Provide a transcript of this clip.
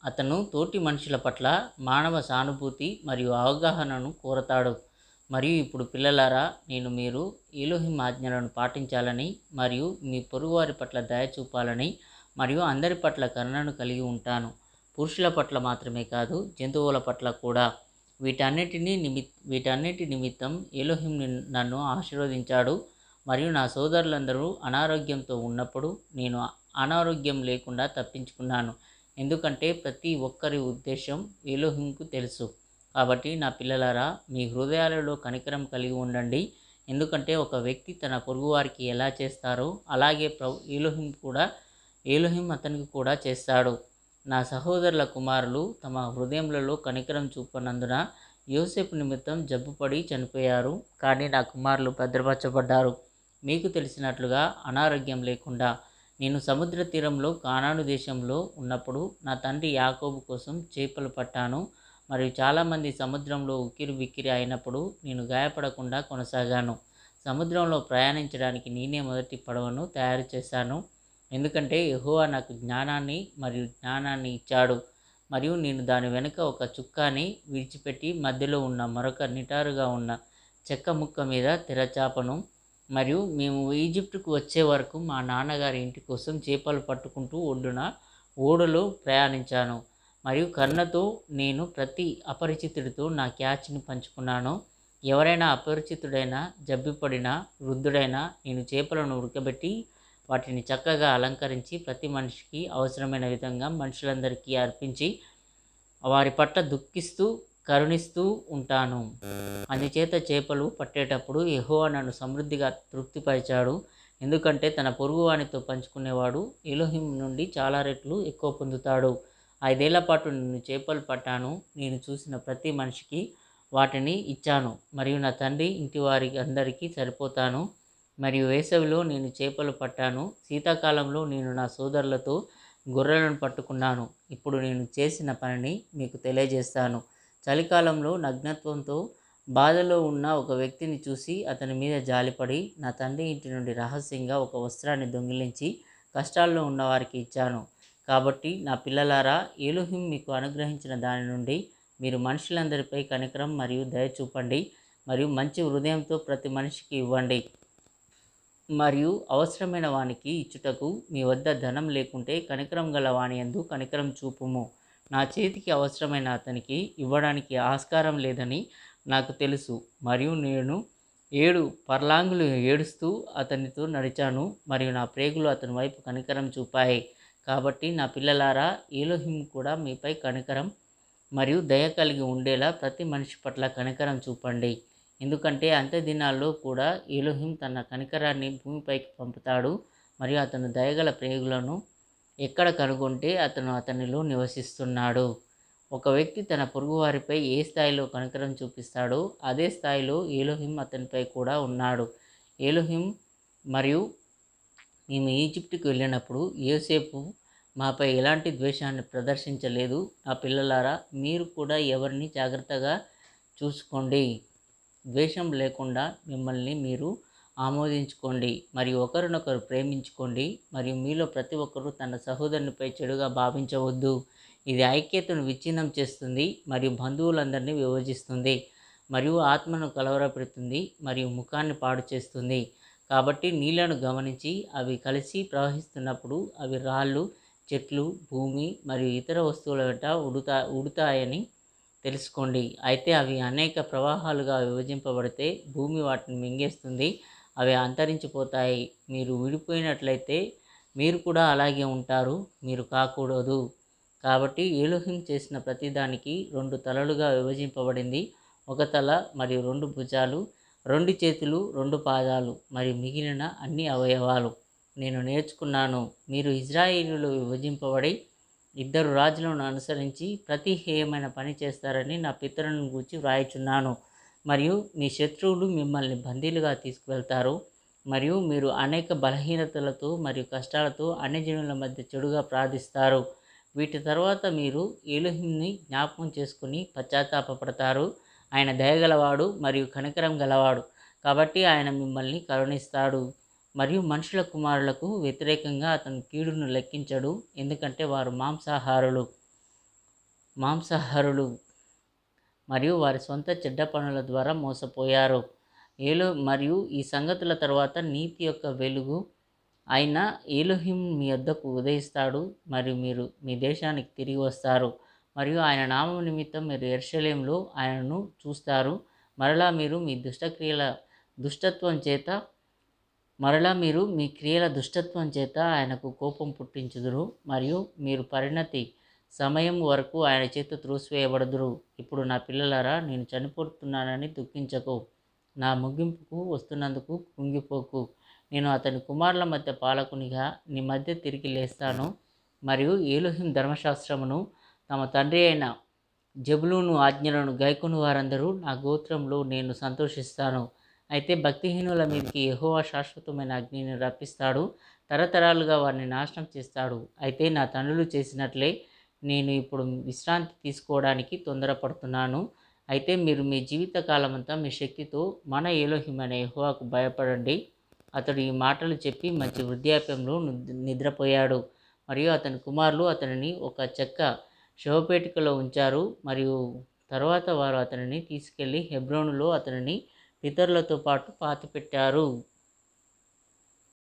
అతను తోటి మనుషుల పట్ల మానవ సానుభూతి మరియు అవగాహనను కోరతాడు. మరియు ఇప్పుడు పిల్లలారా, మీరు ఎలోహిం ఆజ్ఞలను పాటించాలని మరియు మీ పొరుగువారి పట్ల దయ చూపాలని మరియు అందరి పట్ల కరుణను కలిగి ఉంటాను. పురుషుల పట్ల మాత్రమే కాదు, జంతువుల పట్ల కూడా. వీటన్నిటి నిమిత్తం ఎలోహిం నన్ను ఆశీర్వదించాడు. మరియు నా సోదరులందరూ అనారోగ్యంతో ఉన్నప్పుడు నేను అనారోగ్యం లేకుండా తప్పించుకున్నాను. ఎందుకంటే ప్రతి ఒక్కరి ఉద్దేశం ఎలోహింకు తెలుసు. కాబట్టి నా పిల్లలారా, మీ హృదయాలలో కనికరం కలిగి ఉండండి. ఎందుకంటే ఒక వ్యక్తి తన పొరుగువారికి ఎలా చేస్తారో అలాగే ఎలోహిం అతనికి కూడా చేస్తాడు. నా సహోదరుల కుమారులు తమ హృదయములలో కనికరం చూపనందున యోసేపు నిమిత్తం జబ్బుపడి చనిపోయారు. కానీ నా కుమారులు భద్రపరచబడ్డారు. మీకు తెలిసినట్లుగా అనారోగ్యం లేకుండా. నేను సముద్ర తీరంలో కానాను దేశంలో ఉన్నప్పుడు నా తండ్రి యాకోబు కోసం చేపలు పట్టాను. మరియు చాలామంది సముద్రంలో ఉక్కిరిబిక్కిరి అయినప్పుడు నేను గాయపడకుండా కొనసాగాను. సముద్రంలో ప్రయాణించడానికి నేనే మొదటి పడవను తయారు చేశాను. ఎందుకంటే యెహోవా నాకు జ్ఞానాన్ని ఇచ్చాడు. మరియు నేను దాని వెనుక ఒక చుక్కాని విడిచిపెట్టి మధ్యలో ఉన్న మరొక నిటారుగా ఉన్న చెక్క ముక్క మీద తెరచాపను. మరియు మేము ఈజిప్టుకు వచ్చే వరకు మా నాన్నగారి ఇంటి కోసం చేపలు పట్టుకుంటూ ఒడ్డున ఓడలో ప్రయాణించాను. మరియు కరుణతో నేను ప్రతి అపరిచితుడితో నా క్యాచ్ని పంచుకున్నాను. ఎవరైనా అపరిచితుడైనా, జబ్బుపడిన వృద్ధుడైనా నేను చేపలను ఉడకబెట్టి వాటిని చక్కగా అలంకరించి ప్రతి మనిషికి అవసరమైన విధంగా మనుషులందరికీ అర్పించి వారి పట్ల దుఃఖిస్తూ కరుణిస్తూ ఉంటాను. అందుచేత చేపలు పట్టేటప్పుడు యెహోవా నన్ను సమృద్ధిగా తృప్తిపరిచాడు. ఎందుకంటే తన పొరుగువానితో పంచుకునేవాడు ఎలోహిం నుండి చాలా రెట్లు ఎక్కువ పొందుతాడు. 5 ఏళ్ల పాటు నేను చేపలు పట్టాను. నేను చూసిన ప్రతి మనిషికి వాటిని ఇచ్చాను. మరియు నా తండ్రి ఇంటి వారి అందరికీ సరిపోతాను. మరియు వేసవిలో నేను చేపలు పట్టాను. శీతాకాలంలో నేను నా సోదరులతో గొర్రెలను పట్టుకున్నాను. ఇప్పుడు నేను చేసిన పనిని మీకు తెలియజేస్తాను. చలికాలంలో నగ్నత్వంతో బాధలో ఉన్న ఒక వ్యక్తిని చూసి అతని మీద జాలిపడి నా తండ్రి ఇంటి నుండి రహస్యంగా ఒక వస్త్రాన్ని దొంగిలించి కష్టాల్లో ఉన్నవారికి ఇచ్చాను. కాబట్టి నా పిల్లలారా, ఎలోహిం మీకు అనుగ్రహించిన దాని నుండి మీరు మనుషులందరిపై కనికరం మరియు దయ చూపండి. మరియు మంచి హృదయంతో ప్రతి మనిషికి ఇవ్వండి. మరియు అవసరమైన వానికి ఇచ్చుటకు మీ వద్ద ధనం లేకుంటే కనికరం గల వాని యందు కనికరం చూపుము. నా చేతికి అవసరమైన అతనికి ఇవ్వడానికి ఆస్కారం లేదని నాకు తెలుసు. మరియు నేను 7 పర్లాంగులు ఏడుస్తూ అతనితో నడిచాను. మరియు నా ప్రేగులు అతని వైపు కనికరం చూపాయి. కాబట్టి నా పిల్లలారా, ఎలోహిం కూడా మీపై కనికరం మరియు దయ కలిగి ఉండేలా ప్రతి మనిషి పట్ల కనికరం చూపండి. ఎందుకంటే అంత్య దినాల్లో కూడా ఎలోహిం తన కనికరాన్ని భూమిపైకి పంపుతాడు. మరియు అతను దయగల ప్రేగులను ఎక్కడ కనుగొంటే అతనిలో నివసిస్తున్నాడు. ఒక వ్యక్తి తన పొరుగువారిపై ఏ స్థాయిలో కనికరం చూపిస్తాడో అదే స్థాయిలో ఎలోహిం అతనిపై కూడా ఉన్నాడు. ఎలోహిం మరియు మేము ఈజిప్టుకు వెళ్ళినప్పుడు యోసేపు మాపై ఎలాంటి ద్వేషాన్ని ప్రదర్శించలేదు. నా పిల్లలారా, మీరు కూడా ఎవరిని జాగ్రత్తగా చూసుకోండి. ద్వేషం లేకుండా మిమ్మల్ని మీరు ఆమోదించుకోండి మరియు ఒకరినొకరు ప్రేమించుకోండి. మరియు మీలో ప్రతి ఒక్కరూ తన సహోదరునిపై చెడుగా భావించవద్దు. ఇది ఐక్యతను విచ్ఛిన్నం చేస్తుంది మరియు బంధువులందరినీ విభజిస్తుంది మరియు ఆత్మను కలవరపెడుతుంది మరియు ముఖాన్ని పాడు చేస్తుంది. కాబట్టి నీళ్లను గమనించి అవి కలిసి ప్రవహిస్తున్నప్పుడు అవి రాళ్ళు, చెట్లు, భూమి మరియు ఇతర వస్తువుల వెంట ఉడుతాయని తెలుసుకోండి. అయితే అవి అనేక ప్రవాహాలుగా విభజింపబడితే భూమి వాటిని మింగేస్తుంది. అవి అంతరించిపోతాయి. మీరు విడిపోయినట్లయితే మీరు కూడా అలాగే ఉంటారు. మీరు కాకూడదు. కాబట్టి ఎలోహిం చేసిన ప్రతిదానికి 2 తలలుగా విభజింపబడింది. 1 తల మరియు 2 భుజాలు, 2 చేతులు, 2 పాదాలు మరియు మిగిలిన అన్ని అవయవాలు. నేను నేర్చుకున్నాను. మీరు ఇశ్రాయేలీయులు విభజింపబడి 2 రాజులను అనుసరించి ప్రతి హేయమైన పని చేస్తారని నా పితరులను గూర్చి వ్రాయుచున్నాను. మరియు మీ శత్రువులు మిమ్మల్ని బందీలుగా తీసుకువెళ్తారు. మరియు మీరు అనేక బలహీనతలతో మరియు కష్టాలతో అన్యజనుల మధ్య చెడుగా ప్రార్థిస్తారు. వీటి తర్వాత మీరు ఎలోహింని జ్ఞాపకం చేసుకుని పశ్చాత్తాపపడతారు. ఆయన దయగలవాడు మరియు కనికరం గలవాడు. కాబట్టి ఆయన మిమ్మల్ని కరుణిస్తాడు. మరియు మనుషుల కుమారులకు వ్యతిరేకంగా అతను కీడును లెక్కించడు. ఎందుకంటే వారు మాంసాహారులు. మాంసాహారులు మరియు వారి సొంత చెడ్డ పనుల ద్వారా మోసపోయారు. మరియు ఈ సంగతుల తర్వాత నీతి యొక్క వెలుగు అయిన ఎలోహిం మీ వద్దకు ఉదయిస్తాడు మరియు మీరు మీ దేశానికి తిరిగి వస్తారు మరియు ఆయన నామం నిమిత్తం మీరు యెరూషలేములో ఆయనను చూస్తారు. మరలా మీరు మీ క్రియల దుష్టత్వం చేత ఆయనకు కోపం పుట్టించుదురు మరియు మీరు పరిణతి సమయం వరకు ఆయన చేత త్రోసివేయబడుదురు. ఇప్పుడు నా పిల్లలారా, నేను చనిపోతున్నానని దుఃఖించకు, నా ముగింపుకు వస్తున్నందుకు కుంగిపోకు. నేను అతని కుమారుల మధ్య పాలకునిగా నీ మధ్య తిరిగి లేస్తాను మరియు ఎలోహిం ధర్మశాస్త్రమును తమ తండ్రి అయిన జెబులూను ఆజ్ఞలను గైకొను వారందరూ నా గోత్రంలో నేను సంతోషిస్తాను. అయితే భక్తిహీనుల మీదకి యెహోవా శాశ్వతమైన అగ్నిని రప్పిస్తాడు, తరతరాలుగా వారిని నాశనం చేస్తాడు. అయితే నా తండ్రులు చేసినట్లే నేను ఇప్పుడు విశ్రాంతి తీసుకోవడానికి తొందరపడుతున్నాను. అయితే మీరు మీ జీవితకాలమంతా మీ శక్తితో మన ఎలోహిం అనే యెహోవాకు భయపడండి. అతడు ఈ మాటలు చెప్పి మంచి వృద్ధాప్యంలో నిద్రపోయాడు మరియు అతని కుమారులు అతనిని ఒక చెక్క శవపేటికలో ఉంచారు మరియు తరువాత వారు అతనిని తీసుకెళ్లి హెబ్రోనులో అతనిని పితరులతో పాటు పాతిపెట్టారు.